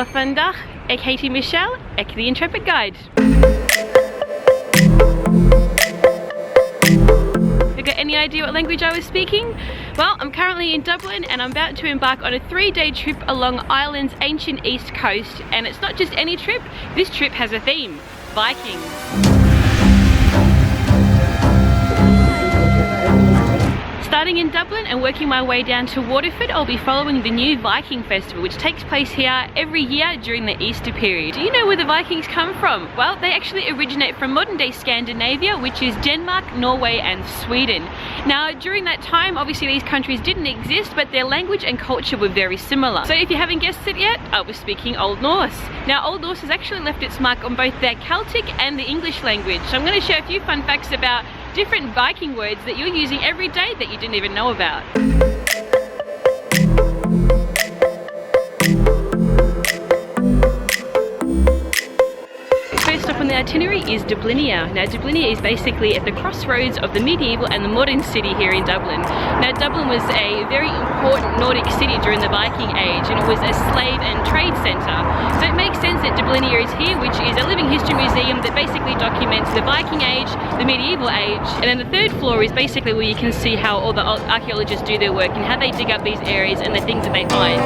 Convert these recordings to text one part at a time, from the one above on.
Goeie vandaag, ik heet Michelle, ik the Intrepid Guide. You got any idea what language I was speaking? Well, I'm currently in Dublin and I'm about to embark on a 3-day trip along Ireland's ancient east coast, and it's not just any trip, this trip has a theme: Vikings. Starting in Dublin and working my way down to Waterford, I'll be following the new Viking Festival, which takes place here every year during the Easter period. Do you know where the Vikings come from? Well, they actually originate from modern-day Scandinavia, which is Denmark, Norway and Sweden. Now, during that time, obviously these countries didn't exist, but their language and culture were very similar. So if you haven't guessed it yet, I was speaking Old Norse. Now, Old Norse has actually left its mark on both their Celtic and the English language. So I'm going to share a few fun facts about different Viking words that you're using every day that you didn't even know about. First up on the itinerary is Dublinia. Now, Dublinia is basically at the crossroads of the medieval and the modern city here in Dublin. Now, Dublin was a very important Nordic city during the Viking Age, and it was a slave and trade centre. So it makes sense that Dublinia is here, which is a living history museum that basically documents the Viking Age, the medieval age, and then the third floor is basically where you can see how all the archaeologists do their work and how they dig up these areas and the things that they find.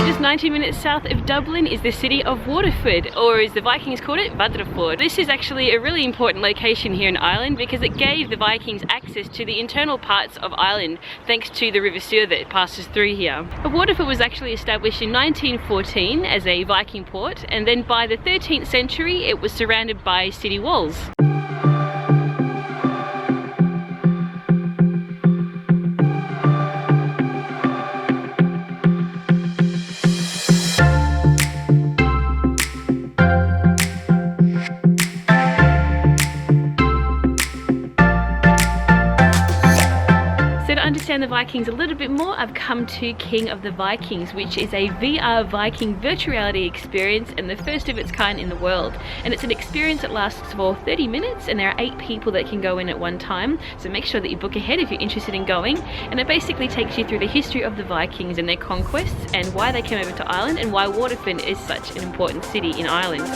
Just 90 minutes south of Dublin is the city of Waterford, or as the Vikings called it, Waterford. This is actually a really important location here in Ireland because it gave the Vikings access to the internal parts of Ireland thanks to the River Suir that passes through here. Waterford was actually established in 1914 as a Viking port, and then by the 13th century it was surrounded by city walls. The Vikings a little bit more, I've come to King of the Vikings, which is a VR Viking virtual reality experience and the first of its kind in the world. And it's an experience that lasts for 30 minutes and there are 8 people that can go in at one time, so make sure that you book ahead if you're interested in going. And it basically takes you through the history of the Vikings and their conquests and why they came over to Ireland and why Waterford is such an important city in Ireland.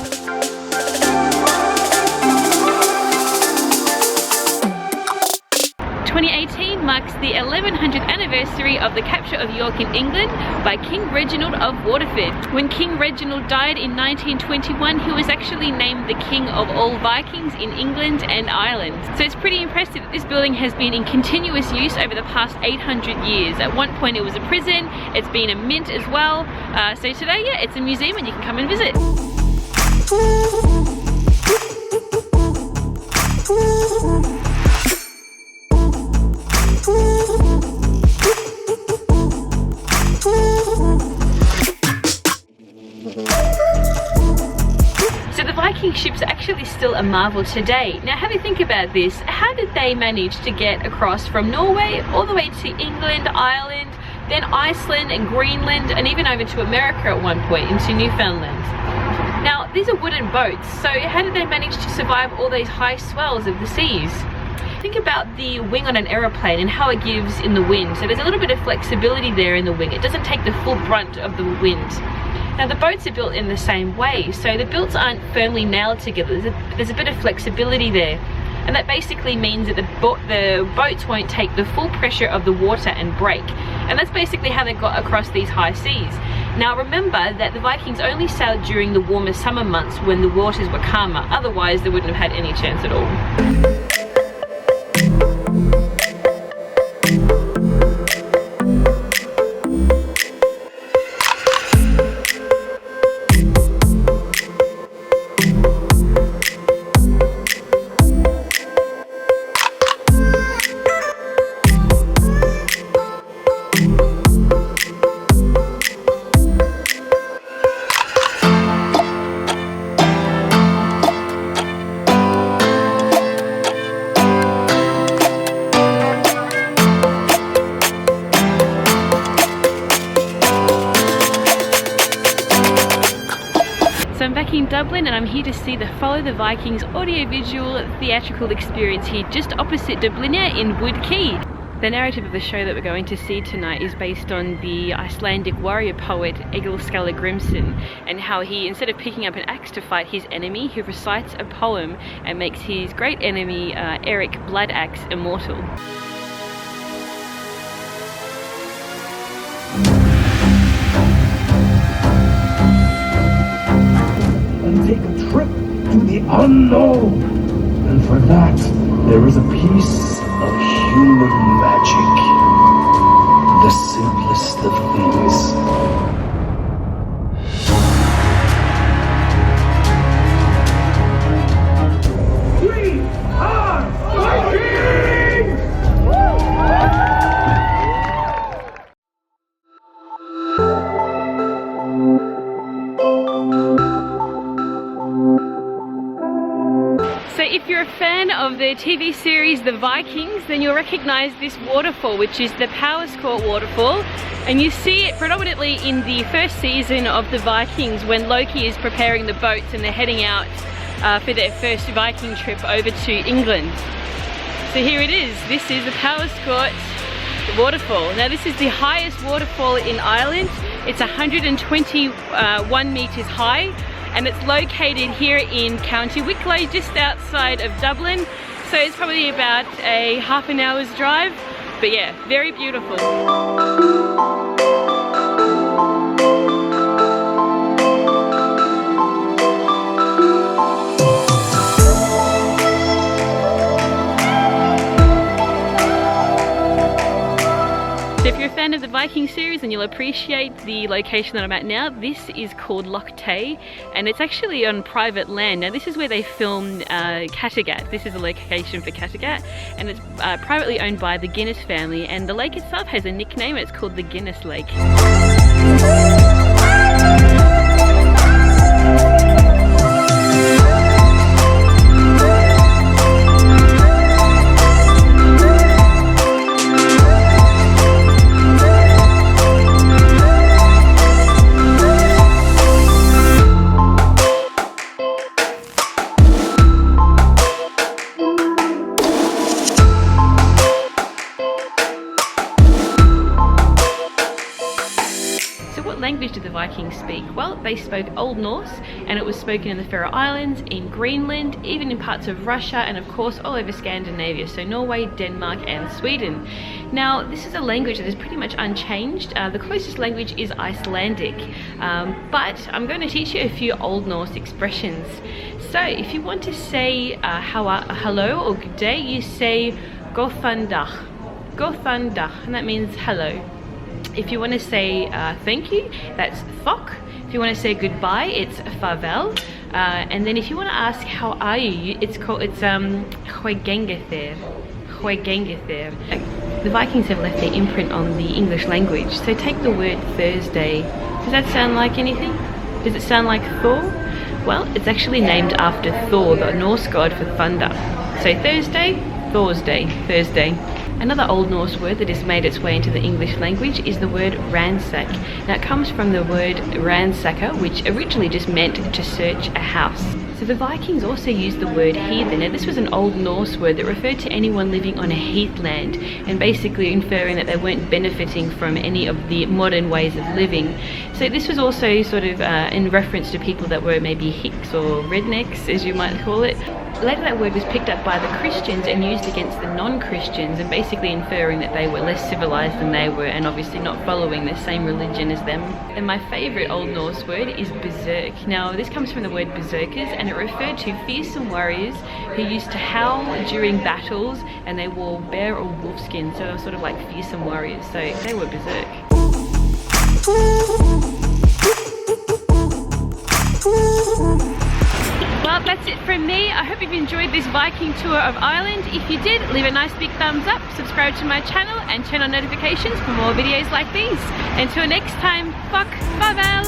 2018 marks the 1100th anniversary of the capture of York in England by King Reginald of Waterford. When King Reginald died in 1921, he was actually named the King of all Vikings in England and Ireland. So it's pretty impressive that this building has been in continuous use over the past 800 years. At one point it was a prison, it's been a mint as well. So today, yeah, it's a museum and you can come and visit. Viking ships are actually still a marvel today. Now have a think about this. How did they manage to get across from Norway all the way to England, Ireland, then Iceland and Greenland, and even over to America at one point into Newfoundland? Now these are wooden boats, so how did they manage to survive all these high swells of the seas? Think about the wing on an aeroplane and how it gives in the wind. So there's a little bit of flexibility there in the wing. It doesn't take the full brunt of the wind. Now the boats are built in the same way, so the builds aren't firmly nailed together. There's a bit of flexibility there, and that basically means that the boats won't take the full pressure of the water and break, and that's basically how they got across these high seas. Now remember that the Vikings only sailed during the warmer summer months when the waters were calmer, otherwise they wouldn't have had any chance at all. Viking Dublin, and I'm here to see the Follow the Vikings audiovisual theatrical experience here just opposite Dublinia in Wood Quay. The narrative of the show that we're going to see tonight is based on the Icelandic warrior poet Egil Skallagrimsson, and how he, instead of picking up an axe to fight his enemy, he recites a poem and makes his great enemy Eric Bloodaxe immortal. And take a trip to the unknown, and for that there is a piece of human magic, the simplest of things. We are Vikings! So if you're a fan of the TV series The Vikings, then you'll recognise this waterfall, which is the Powerscourt Waterfall, and you see it predominantly in the first season of The Vikings when Loki is preparing the boats and they're heading out for their first Viking trip over to England. So here it is. This is the Powerscourt Waterfall. Now this is the highest waterfall in Ireland. It's 121 metres high, and it's located here in County Wicklow, just outside of Dublin. So it's probably about a half an hour's drive, but yeah, very beautiful. So if you're a fan of the Viking series, then you'll appreciate the location that I'm at now. This is called Lough Tay, and it's actually on private land. Now this is where they filmed Kattegat. This is the location for Kattegat, and it's privately owned by the Guinness family, and the lake itself has a nickname. It's called the Guinness Lake. What language did the Vikings speak? Well, they spoke Old Norse, and it was spoken in the Faroe Islands, in Greenland, even in parts of Russia, and of course all over Scandinavia, so Norway, Denmark and Sweden. Now this is a language that is pretty much unchanged. The closest language is Icelandic, but I'm going to teach you a few Old Norse expressions. So if you want to say hello or good day, you say góðan dag, and that means hello. If you want to say thank you, that's thok. If you want to say goodbye, it's farvel. And then if you want to ask how are you, it's hoe gengið þér. The Vikings have left their imprint on the English language. So take the word Thursday. Does that sound like anything? Does it sound like Thor? Well, it's actually named after Thor, the Norse god for thunder. So Thursday, Thor's Day, Thursday. Another Old Norse word that has made its way into the English language is the word ransack. Now it comes from the word ransacker, which originally just meant to search a house. So the Vikings also used the word heathen. Now this was an Old Norse word that referred to anyone living on a heathland, and basically inferring that they weren't benefiting from any of the modern ways of living. So this was also sort of in reference to people that were maybe hicks or rednecks, as you might call it. Later that word was picked up by the Christians and used against the non-Christians, and basically inferring that they were less civilized than they were, and obviously not following the same religion as them. And my favourite Old Norse word is berserk. Now this comes from the word berserkers, and it referred to fearsome warriors who used to howl during battles, and they wore bear or wolf skin, so they were sort of like fearsome warriors, so they were berserk. Well, that's it from me. I hope you've enjoyed this Viking tour of Ireland. If you did, leave a nice big thumbs up, subscribe to my channel and turn on notifications for more videos like these. Until next time, farvel!